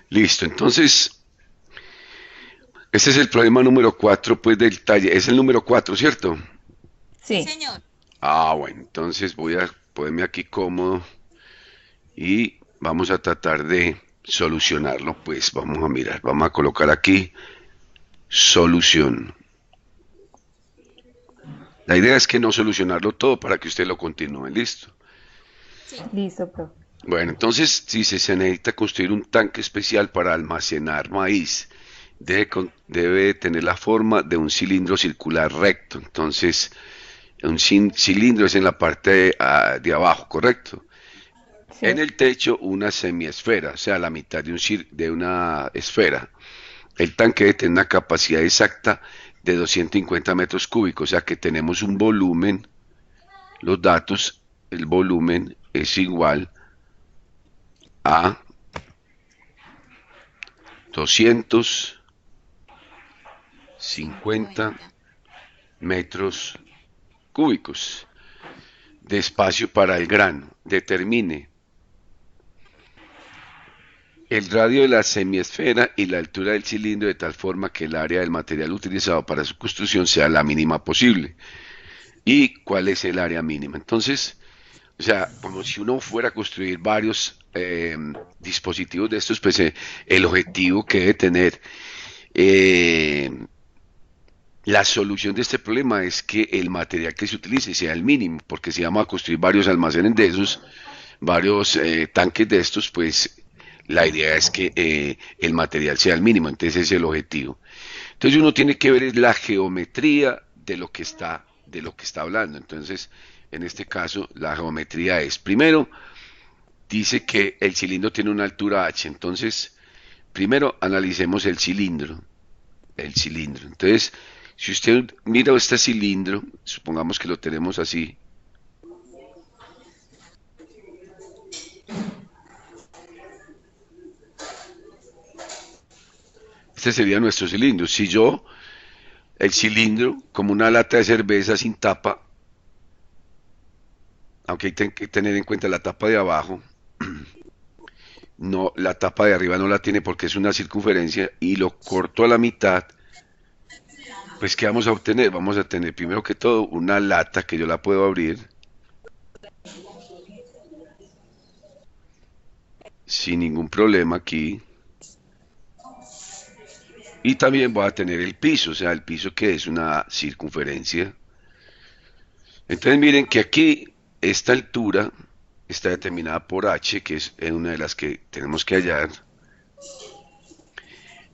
Listo, entonces, este es el problema número 4, pues, del taller. Es el número 4, ¿cierto? Sí, Sí, sí. señor. Ah, bueno, entonces voy a ponerme aquí cómodo y vamos a tratar de solucionarlo. Pues vamos a mirar, vamos a colocar aquí solución. La idea es que no solucionarlo todo para que usted lo continúe, listo. Sí. Listo, profe. Bueno, entonces, si se necesita construir un tanque especial para almacenar maíz, debe tener la forma de un cilindro circular recto. Entonces, un cilindro es en la parte de abajo, ¿correcto? En Sí. el techo, una semiesfera, o sea, la mitad de una esfera. El tanque debe tener una capacidad exacta de 250 metros cúbicos, o sea que tenemos un volumen, los datos, el volumen es igual a 250 50. metros cúbicos de espacio para el grano. Determine el radio de la semiesfera y la altura del cilindro de tal forma que el área del material utilizado para su construcción sea la mínima posible. ¿Y cuál es el área mínima? Entonces, o sea, como si uno fuera a construir varios dispositivos de estos, pues el objetivo que debe tener eh, la solución de este problema es que el material que se utilice sea el mínimo, porque si vamos a construir varios almacenes de esos, varios tanques de estos, pues la idea es que el material sea el mínimo, entonces ese es el objetivo. Entonces uno tiene que ver la geometría de lo que está hablando. Entonces, en este caso, la geometría es, primero, dice que el cilindro tiene una altura h. Entonces, primero analicemos el cilindro. El cilindro. Entonces, si usted mira este cilindro, supongamos que lo tenemos así. Este sería nuestro cilindro. Si yo, el cilindro, como una lata de cerveza sin tapa, aunque hay que tener en cuenta la tapa de abajo, no, la tapa de arriba no la tiene porque es una circunferencia y lo corto a la mitad, pues ¿qué vamos a obtener? Vamos a tener primero que todo una lata que yo la puedo abrir sin ningún problema aquí y también voy a tener el piso, o sea, el piso que es una circunferencia. Entonces miren que aquí esta altura está determinada por h, que es una de las que tenemos que hallar,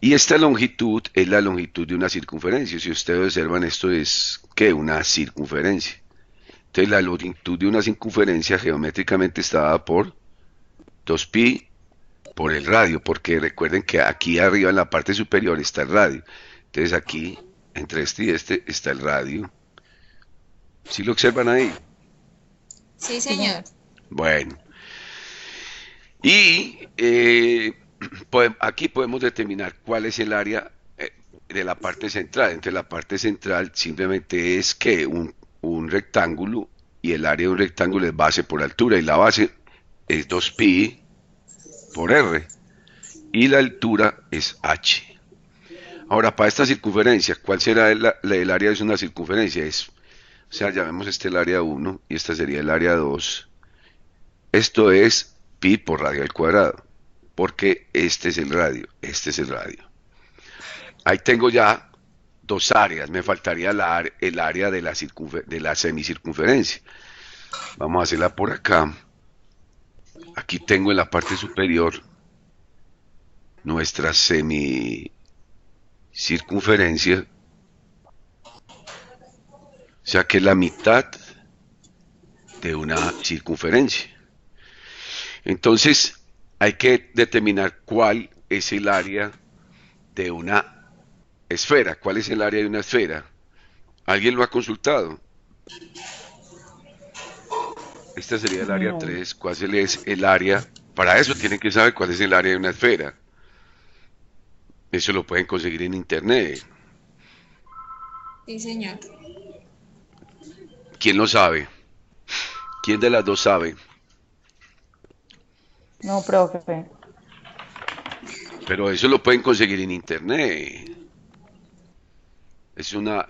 y esta longitud es la longitud de una circunferencia. Si ustedes observan, esto es, ¿qué? Una circunferencia. Entonces la longitud de una circunferencia geométricamente está dada por 2pi por el radio, porque recuerden que aquí arriba en la parte superior está el radio. Entonces aquí, entre este y este, está el radio. ¿Sí lo observan ahí? Sí, Sí, señor. señor. Bueno, y aquí podemos determinar cuál es el área de la parte central. Entonces la parte central simplemente es que un rectángulo y el área de un rectángulo es base por altura y la base es 2pi por r y la altura es h. Ahora, para esta circunferencia, ¿cuál será el área de una circunferencia? O sea, llamemos este el área 1 y esta sería el área 2. Esto es pi por radio al cuadrado, porque este es el radio, este es el radio. Ahí tengo ya dos áreas, me faltaría el área de la semicircunferencia. Vamos a hacerla por acá. Aquí tengo en la parte superior nuestra semicircunferencia, o sea que es la mitad de una circunferencia. Entonces, hay que determinar cuál es el área de una esfera. ¿Cuál es el área de una esfera? ¿Alguien lo ha consultado? Esta sería el área No. 3. ¿Cuál es el área? Para eso tienen que saber cuál es el área de una esfera. Eso lo pueden conseguir en internet. Sí, señor. ¿Quién lo sabe? ¿Quién de las dos sabe? No, profe. Pero eso lo pueden conseguir en internet. Es una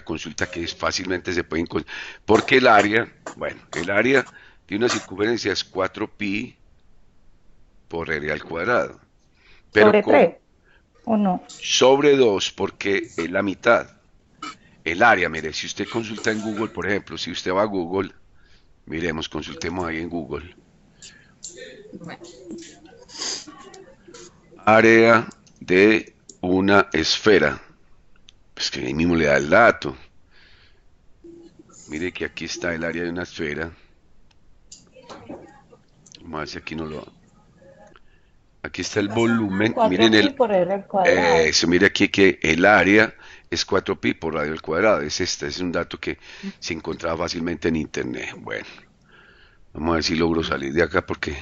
consulta que fácilmente se pueden porque el área, bueno, el área de una circunferencia es 4pi por r al cuadrado. Pero ¿Sobre 3 o no? sobre 2 porque es la mitad. El área, mire, si usted consulta en Google, por ejemplo, si usted va a Google, miremos, consultemos ahí en Google. Bueno, Área de una esfera. Pues que ahí mismo le da el dato. Mire que aquí está el área de una esfera. Vamos a ver si aquí no lo... Aquí está el volumen. Miren 4pi por r al cuadrado. eso, mire aquí que el área es 4pi por radio al cuadrado. Es un dato que se encontraba fácilmente en internet. Bueno, vamos a ver si logro salir de acá porque...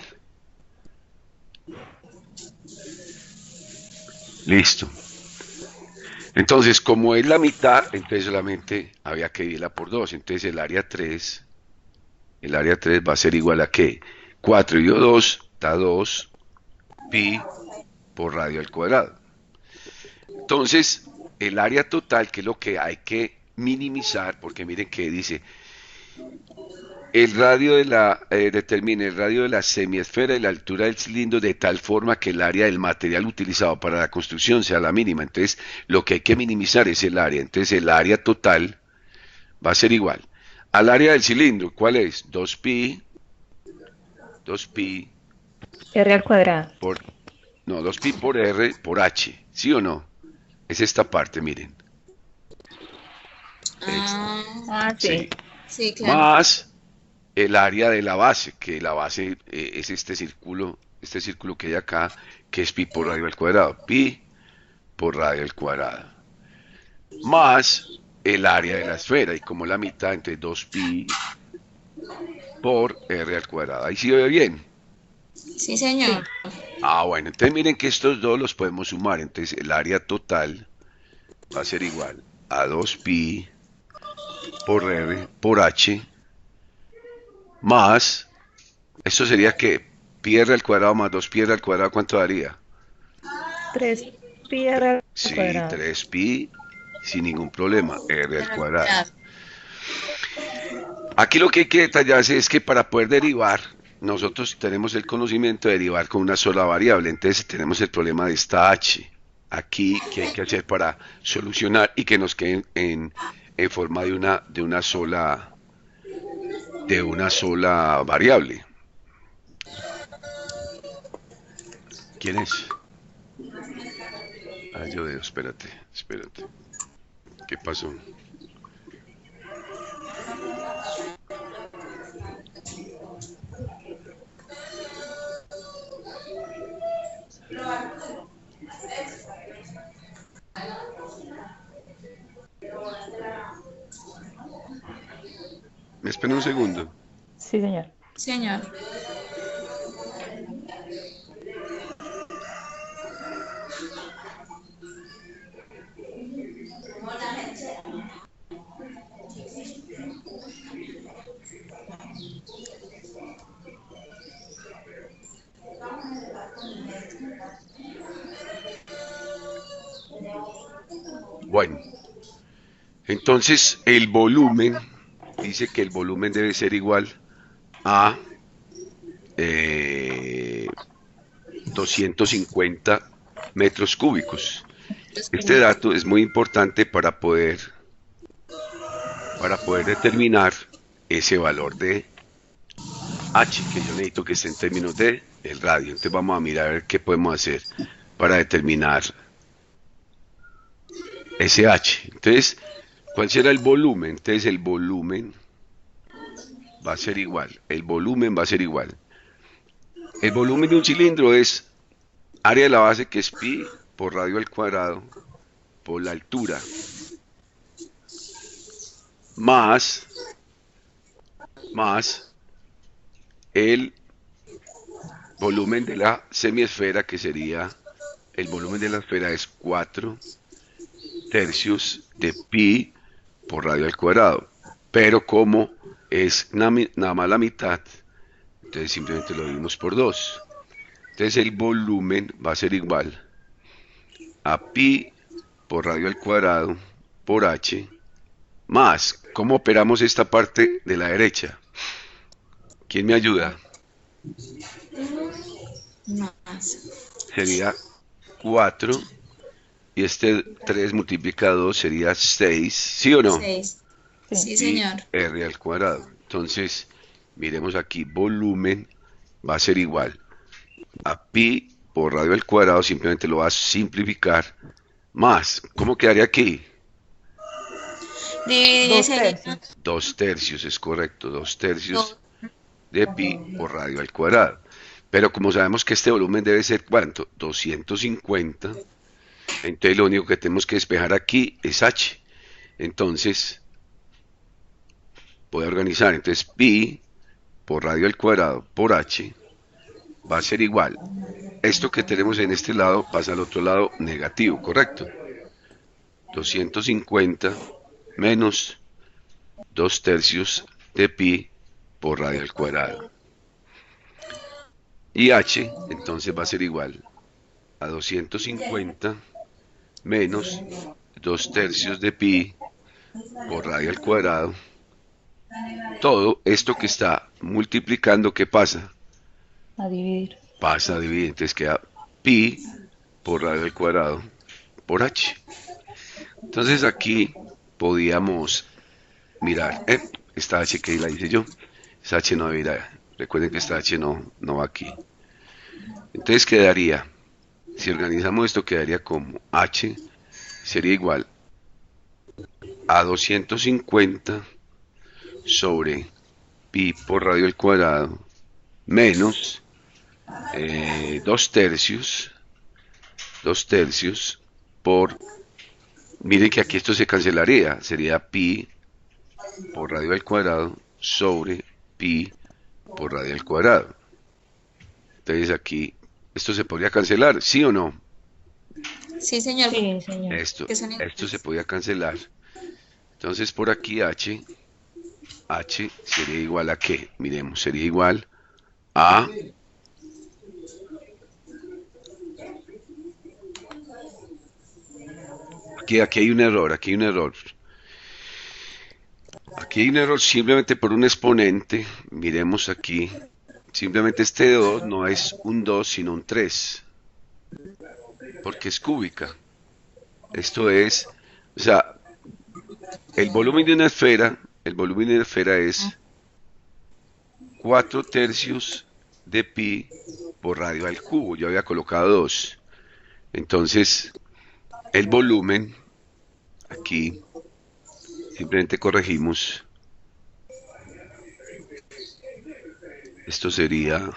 Listo. Entonces, como es la mitad, entonces solamente había que dividirla por 2. Entonces el área 3 va a ser igual a ¿qué? 4 y 2 da 2 pi por radio al cuadrado. Entonces, el área total, que es lo que hay que minimizar, porque miren que dice, el radio determina el radio de la semiesfera y la altura del cilindro de tal forma que el área del material utilizado para la construcción sea la mínima. Entonces, lo que hay que minimizar es el área. Entonces, el área total va a ser igual al área del cilindro. ¿Cuál es? 2pi R al cuadrado. por... No, 2pi por r por h. ¿Sí o no? Es esta parte, miren. ah, Sí. sí, claro. Más el área de la base, que la base es este círculo que hay acá, que es pi por radio al cuadrado. Pi por radio al cuadrado. Más el área de la esfera, y como la mitad, entre 2pi por r al cuadrado. Ahí sí ve bien. Sí, señor. Bueno, entonces miren que estos dos los podemos sumar. Entonces el área total va a ser igual a 2pi por r por h más, esto sería que pi r al cuadrado más 2pi r al cuadrado, ¿cuánto daría? 3pi r al Sí, cuadrado. 3pi sin ningún problema, r al cuadrado. Claro. Aquí lo que hay que detallarse es que para poder derivar, nosotros tenemos el conocimiento de derivar con una sola variable, entonces tenemos el problema de esta h. Aquí, ¿qué hay que hacer para solucionar y que nos quede en forma de una sola variable? ¿Quién es? Yo veo, espérate. ¿Qué pasó? ¿Me espera un segundo? Sí, señor. Señor. Bueno, entonces el volumen, dice que el volumen debe ser igual a 250 metros cúbicos. Este dato es muy importante para poder determinar ese valor de h, que yo necesito que esté en términos de el radio. Entonces vamos a mirar a ver qué podemos hacer para determinar ese h. Entonces, ¿cuál será el volumen? Entonces el volumen va a ser igual. El volumen de un cilindro es área de la base, que es pi por radio al cuadrado por la altura, más el volumen de la semiesfera, que sería, el volumen de la esfera es 4 tercios de pi por radio al cuadrado. Pero como es nada más la mitad, entonces simplemente lo dividimos por 2. Entonces el volumen va a ser igual a pi por radio al cuadrado por h más. ¿Cómo operamos esta parte de la derecha? ¿Quién me ayuda? Más. Sería 4 y este 3 multiplicado 2 sería 6, ¿sí o no? 6. Sí. Sí, Y señor. r al cuadrado. Entonces, miremos aquí, volumen va a ser igual a pi por radio al cuadrado, simplemente lo va a simplificar, más. ¿Cómo quedaría aquí? Dividir 2 sería tercios. 2 tercios, es correcto, 2 tercios 2. de pi por radio al cuadrado. Pero como sabemos que este volumen debe ser, ¿cuánto? 250. Entonces lo único que tenemos que despejar aquí es h. Entonces, voy a organizar. Entonces, pi por radio al cuadrado por h va a ser igual. Esto que tenemos en este lado pasa al otro lado negativo, ¿correcto? 250 menos 2 tercios de pi por radio al cuadrado. Y h entonces va a ser igual a 250 menos 2 tercios de pi por radio al cuadrado. Todo esto que está multiplicando, ¿qué pasa? A dividir. Pasa a dividir, entonces queda pi por radio al cuadrado por h. Entonces aquí podíamos mirar, esta h que la hice yo, esa h no debe ir a, recuerden que esta h no va aquí. Entonces quedaría, si organizamos esto, quedaría como h sería igual a 250 sobre pi por radio al cuadrado menos 2 tercios por, miren que aquí esto se cancelaría, sería pi por radio al cuadrado sobre pi por radio al cuadrado. Entonces aquí, esto se podría cancelar, ¿sí o no? Sí, señor. Sí, señor. Esto Que son se podía cancelar. Entonces por aquí h sería igual a ¿qué? Miremos, sería igual a aquí hay un error, aquí hay un error. Aquí hay un error simplemente por un exponente. Miremos aquí. Simplemente este 2 no es un 2 sino un 3. Porque es cúbica. Esto es, o sea, el volumen de una esfera es 4 tercios de pi por radio al cubo. Yo había colocado 2. Entonces, el volumen, aquí, simplemente corregimos. Esto sería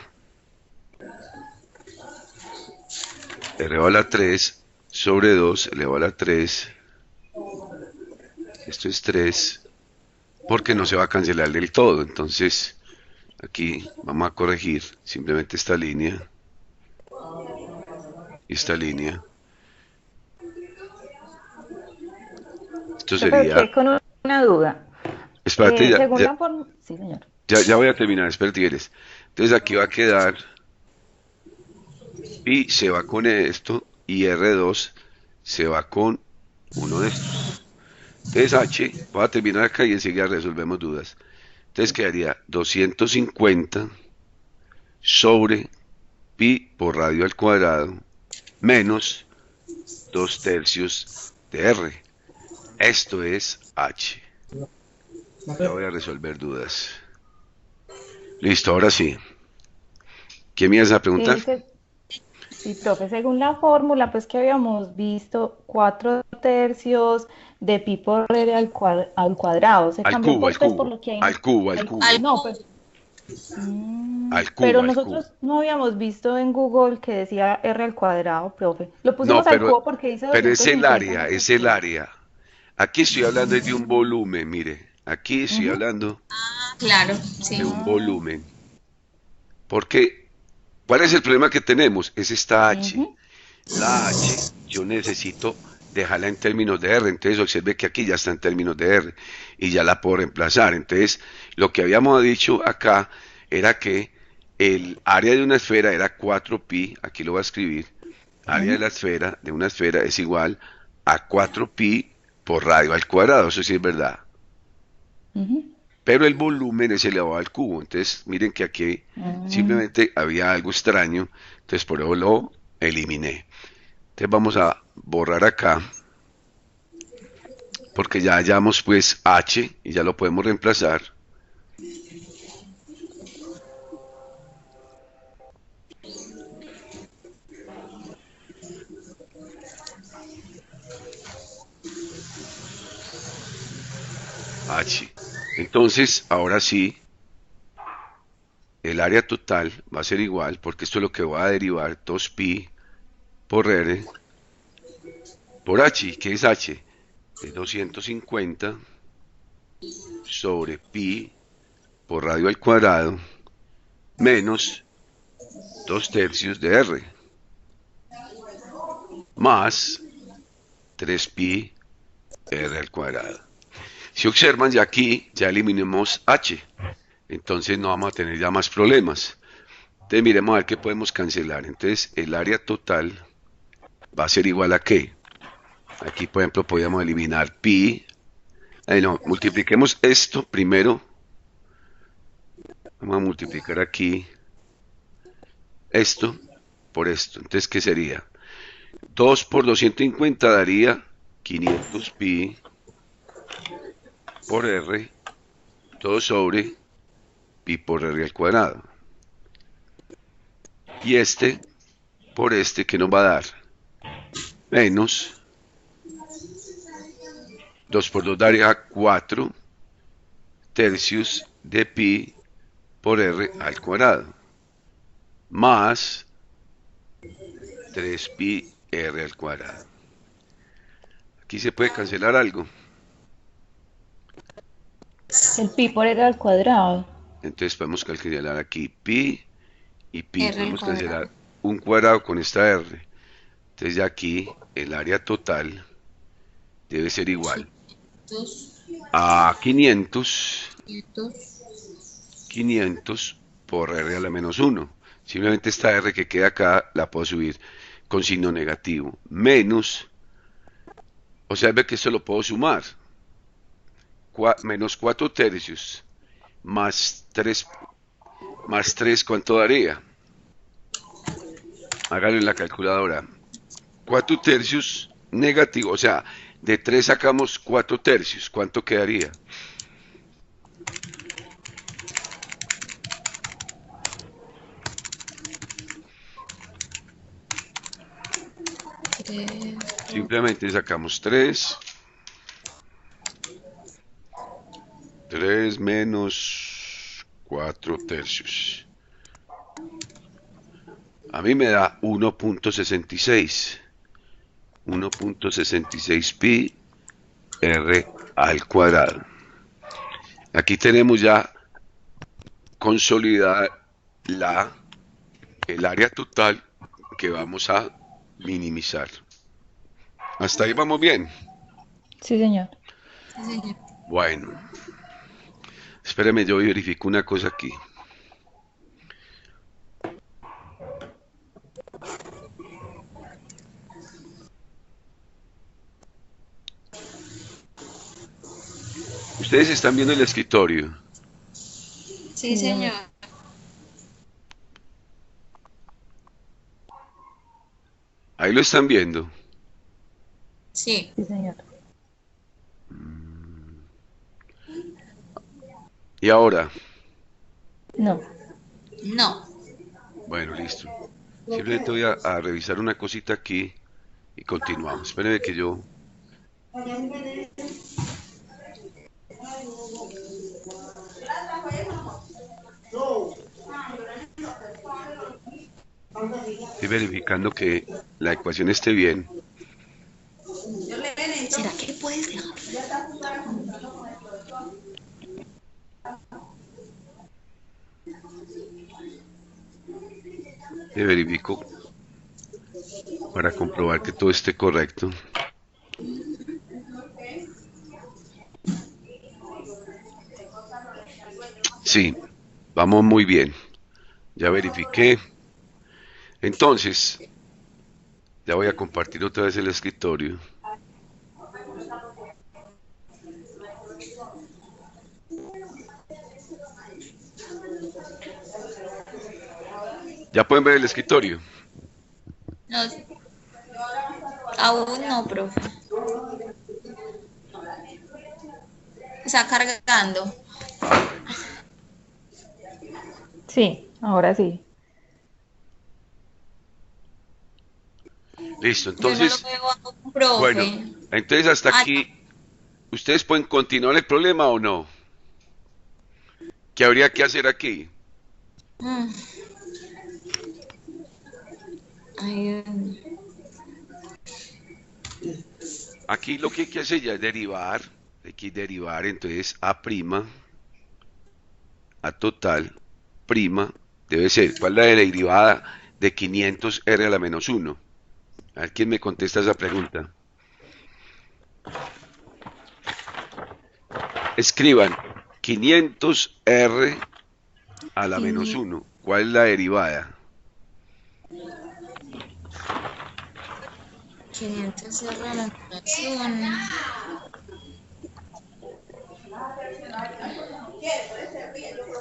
elevado a la 3 sobre 2 elevado a la 3. Esto es 3, porque no se va a cancelar del todo. Entonces, aquí vamos a corregir simplemente esta línea y esta línea. Esto Pero sería, quedé con una duda. espérate, Según la forma... Sí, señor. ya voy a terminar, espérate, ¿quieres? Entonces aquí va a quedar pi se va con esto y R2 se va con uno de estos. Entonces h, voy a terminar acá y enseguida resolvemos dudas. Entonces quedaría 250 sobre pi por radio al cuadrado menos 2 tercios de r. Esto es h. Ya voy a resolver dudas. Listo, ahora sí. ¿Quién me ibas a preguntar? Sí, profe, según la fórmula, pues que habíamos visto 4 tercios de pi por r al cuadrado. Se Al cambió cubo, por, al pues, cubo, por lo que hay. al cubo, al cubo, No, pues. al Pero cubo, al cubo. nosotros no habíamos visto en Google que decía r al cuadrado, profe. Lo No, pusimos al cubo porque dice pero es el 250 área, metros es el cúbicos. área. Aquí estoy hablando de un volumen, mire. Aquí estoy Ujú. hablando Claro, de sí. un volumen. Porque, ¿cuál es el problema que tenemos? Es esta H. Ujú. La H yo necesito dejarla en términos de R. Entonces observe que aquí ya está en términos de R y ya la puedo reemplazar. Entonces, lo que habíamos dicho acá era que el área de una esfera era 4pi, aquí lo voy a escribir, área de la esfera, de una esfera, es igual a 4pi por radio al cuadrado, eso sí es verdad. Ujú. Pero el volumen es elevado al cubo, entonces miren que aquí Mm, simplemente había algo extraño, entonces por eso lo eliminé. Entonces vamos a borrar acá, porque ya hallamos pues h y ya lo podemos reemplazar. H. Entonces, ahora sí, el área total va a ser igual, porque esto es lo que va a derivar 2pi por r por h. ¿Qué es h? Es 250 sobre pi por radio al cuadrado menos 2 tercios de r más 3pi r al cuadrado. Si observan, ya aquí ya eliminamos h, entonces no vamos a tener ya más problemas. Entonces miremos a ver qué podemos cancelar. Entonces el área total va a ser igual a qué. Aquí por ejemplo podríamos eliminar pi. No, multipliquemos esto primero. Vamos a multiplicar aquí esto por esto. Entonces, ¿qué sería? 2 por 250 daría 500 pi por r, todo sobre pi por r al cuadrado. Y este por este, ¿qué nos va a dar? Menos 2 por 2 daría 4 tercios de pi por r al cuadrado. Más 3pi r al cuadrado. Aquí se puede cancelar algo. el pi por r al cuadrado. Entonces podemos calcular aquí pi y pi. R al Podemos cancelar cuadrado. un cuadrado con esta r. Entonces ya aquí el área total debe ser igual 500, a 500, 500. 500 por r a la menos 1. Simplemente esta r que queda acá la puedo subir con signo negativo. Menos, o sea, ve que esto lo puedo sumar. Menos 4 tercios más 3, ¿cuánto daría? Hágalo en la calculadora. 4 tercios negativo, o sea, de 3 sacamos 4 tercios, ¿cuánto quedaría? Simplemente sacamos 3, 3 menos 4 tercios. A mí me da 1.66. 1.66 pi r al cuadrado. Aquí tenemos ya consolidada el área total que vamos a minimizar. Hasta ahí vamos bien. Sí, señor. Sí, señor. Bueno, espéreme, yo verifico una cosa aquí. Ustedes están viendo el escritorio. Sí, señor. Ahí lo están viendo. Sí. Sí, señor. Y ahora, No. No. bueno, listo. Simplemente voy a revisar una cosita aquí y continuamos. Espérenme que yo... Estoy verificando que la ecuación esté bien. ¿Será que puedes dejar? Y verifico para comprobar que todo esté correcto. Sí, vamos muy bien. Ya verifiqué. Entonces, ya voy a compartir otra vez el escritorio. Ya pueden ver el escritorio. No, aún no, profe. Está cargando. Sí, ahora sí. Listo, Yo no lo entonces, veo aún, bueno, profe. entonces hasta Ah, aquí, ¿ustedes pueden continuar el problema o no? ¿Qué habría que hacer aquí? mm, ay, Aquí lo que hay que hacer ya es derivar, hay que derivar, entonces A prima, A total, prima, debe ser, ¿cuál es la derivada de 500R a la menos 1? A ver quién me contesta esa pregunta. Escriban 500R a la menos 500 1. ¿Cuál es la derivada? es la relación.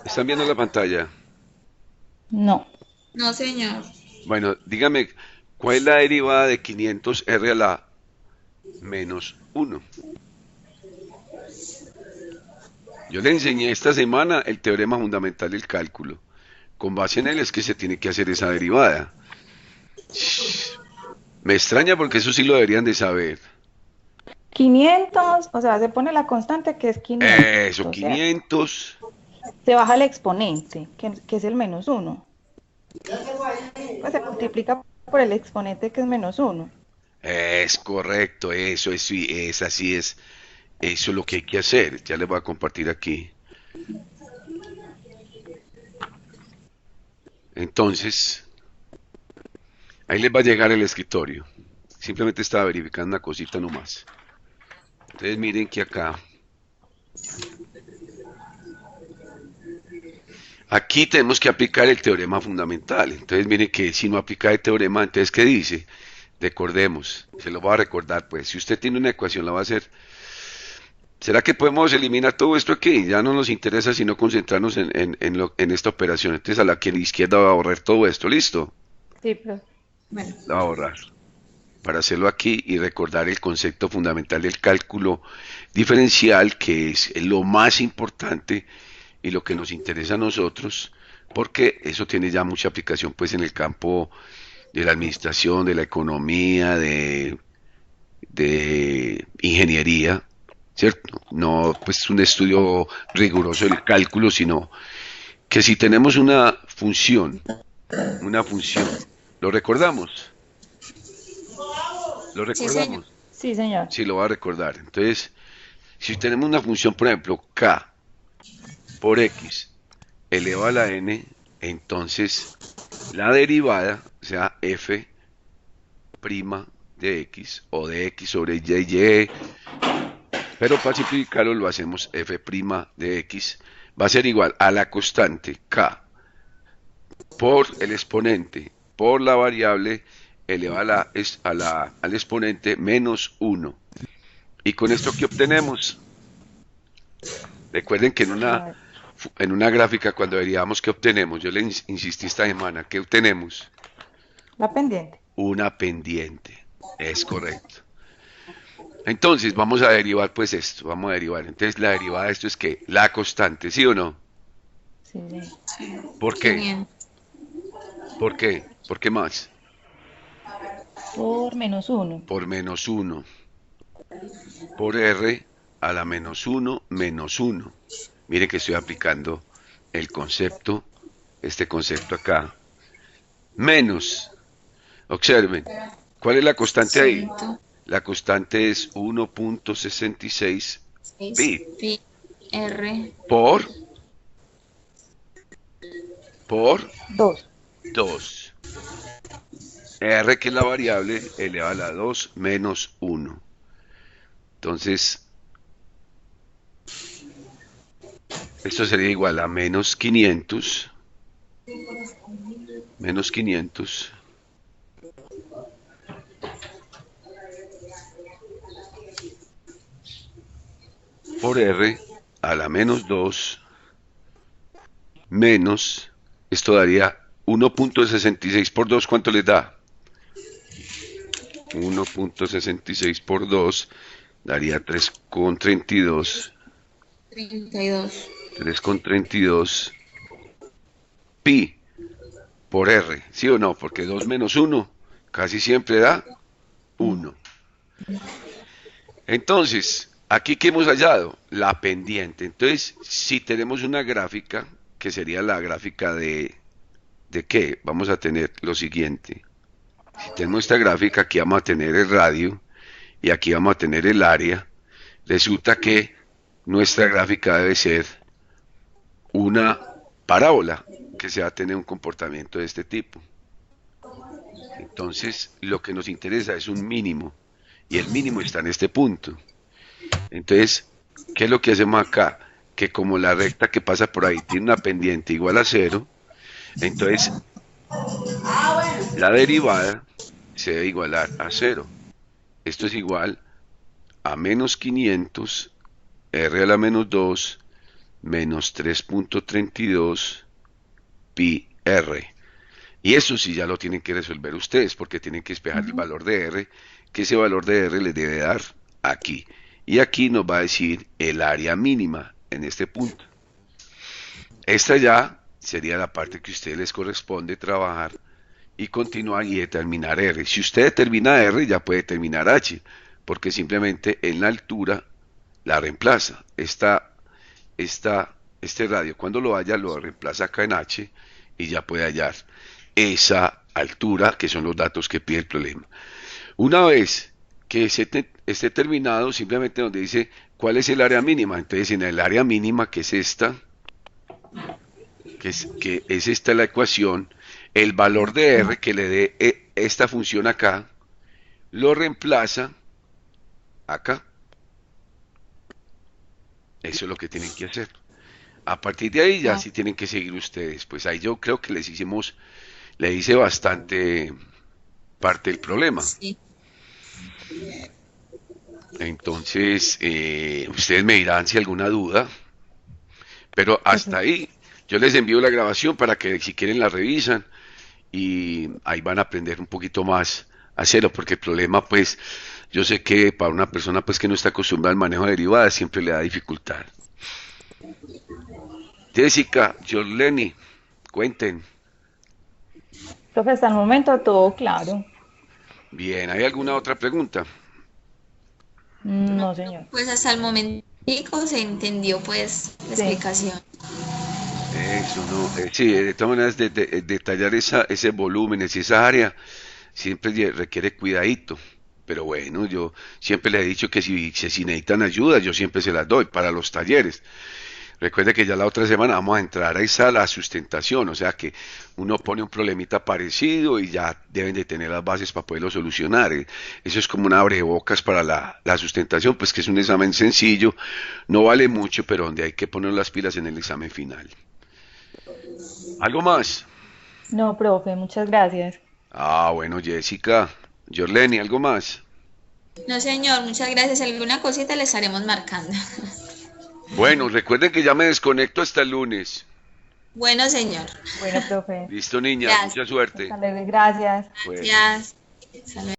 ¿Están viendo la pantalla? No. No, señor. Bueno, dígame, ¿cuál es la derivada de 500R a la menos 1? Yo le enseñé esta semana el teorema fundamental del cálculo. Con base en él es que se tiene que hacer esa derivada. Me extraña porque eso sí lo deberían de saber. 500, o sea, se pone la constante que es 500, Eso, o sea, 500. se baja el exponente, que es el menos uno. Pues se multiplica por el exponente que es menos uno. Es correcto, eso es, sí, es así es. Eso es lo que hay que hacer. Ya les voy a compartir aquí. Entonces, ahí les va a llegar el escritorio. Simplemente estaba verificando una cosita nomás. Entonces miren que acá, aquí tenemos que aplicar el teorema fundamental. Entonces miren que si no aplica el teorema, entonces ¿qué dice? Recordemos, se lo voy a recordar pues. Si usted tiene una ecuación, la va a hacer. ¿Será que podemos eliminar todo esto aquí? Ya no nos interesa sino concentrarnos en esta operación. Entonces a la que a la izquierda va a borrar todo esto, ¿listo? Sí, pero Bueno, La va a borrar. Para hacerlo aquí y recordar el concepto fundamental del cálculo diferencial, que es lo más importante y lo que nos interesa a nosotros, porque eso tiene ya mucha aplicación pues en el campo de la administración, de la economía, de ingeniería, ¿cierto? No pues un estudio riguroso del cálculo, sino que si tenemos una función, ¿lo recordamos? ¿Lo sí, señor. recordamos? sí, señor. Sí, lo va a recordar. Entonces, si tenemos una función, por ejemplo, k por x elevado a la n, entonces la derivada, o sea, f' de x o de x sobre y, pero para simplificarlo lo hacemos f' de x, va a ser igual a la constante k por el exponente por la variable elevada al exponente menos 1. Y con esto, ¿qué obtenemos? Recuerden que A ver, en una gráfica cuando veríamos qué obtenemos, yo le insistí esta semana, ¿qué obtenemos? la pendiente. Una pendiente. Es correcto. Entonces, vamos a derivar pues esto, vamos a derivar. Entonces, la derivada de esto es que la constante, ¿sí o no? Sí, sí. ¿Por qué? 500. ¿Por qué? ¿Por qué más? Por menos uno. Por menos 1. Por r a la menos 1 menos 1. Miren que estoy aplicando el concepto, este concepto acá. Menos, observen, ¿cuál es la constante ahí? 106 La constante es 1.66 pi pi r por, por Dos. 2. R, que es la variable, elevada a la 2 menos 1. Entonces, esto sería igual a menos 500 menos 500 por R a la menos 2 menos, esto daría 1.66 por 2, ¿cuánto les da? 1.66 por 2 daría 3,32. 32. 3,32 pi por R, ¿sí o no? Porque 2 menos 1 casi siempre da 1. Entonces, aquí que hemos hallado la pendiente. Entonces, si tenemos una gráfica, que sería la gráfica ¿de qué? Vamos a tener lo siguiente. Si tenemos esta gráfica, aquí vamos a tener el radio y aquí vamos a tener el área. Resulta que nuestra gráfica debe ser una parábola que se va a tener un comportamiento de este tipo. Entonces, lo que nos interesa es un mínimo y el mínimo está en este punto. Entonces, ¿qué es lo que hacemos acá? Que como la recta que pasa por ahí tiene una pendiente igual a 0, entonces la derivada se debe igualar a 0. Esto es igual a menos 500 R a la menos 2 menos 3.32 pi R. Y eso sí ya lo tienen que resolver ustedes, porque tienen que despejar el valor de R, que ese valor de R les debe dar aquí. Y aquí nos va a decir el área mínima en este punto. Esta ya sería la parte que a ustedes les corresponde trabajar y continuar y determinar R. Si usted determina R, ya puede determinar H, porque simplemente en la altura la reemplaza. Este radio, cuando lo haya, lo reemplaza acá en H y ya puede hallar esa altura, que son los datos que pide el problema. Una vez que esté terminado, simplemente donde dice cuál es el área mínima, entonces en el área mínima, que es esta, que es esta la ecuación, el valor de R que le dé esta función acá, lo reemplaza acá. Eso es lo que tienen que hacer. A partir de ahí ya sí tienen que seguir ustedes. Pues ahí yo creo que le hice bastante parte del problema. Sí. Entonces, ustedes me dirán si alguna duda, pero hasta ahí yo les envío la grabación para que si quieren la revisan y ahí van a aprender un poquito más a hacerlo, porque el problema pues yo sé que para una persona pues que no está acostumbrada al manejo de derivadas siempre le da dificultad. Jessica, Jorleni, cuenten. Profe, hasta el momento todo claro. Bien, ¿hay alguna otra pregunta? No, señor. Pues hasta el momentico se entendió pues la Sí. explicación. Eso, no. Sí, de todas maneras, detallar ese volumen, esa área, siempre requiere cuidadito. Pero bueno, yo siempre les he dicho que si necesitan ayuda, yo siempre se las doy para los talleres. Recuerde que ya la otra semana vamos a entrar a esa la sustentación, o sea que uno pone un problemita parecido y ya deben de tener las bases para poderlo solucionar. Eso es como un abrebocas para la sustentación, pues que es un examen sencillo, no vale mucho, pero donde hay que poner las pilas en el examen final. ¿Algo más? No, profe, muchas gracias. Ah, bueno, Jessica, Jorleni, ¿algo más? No, señor, muchas gracias. Alguna cosita le estaremos marcando. Bueno, recuerden que ya me desconecto hasta el lunes. Bueno, señor. Bueno, profe. Listo, niñas, Gracias. mucha suerte. Hasta luego, gracias. Bueno. Gracias. Hasta luego.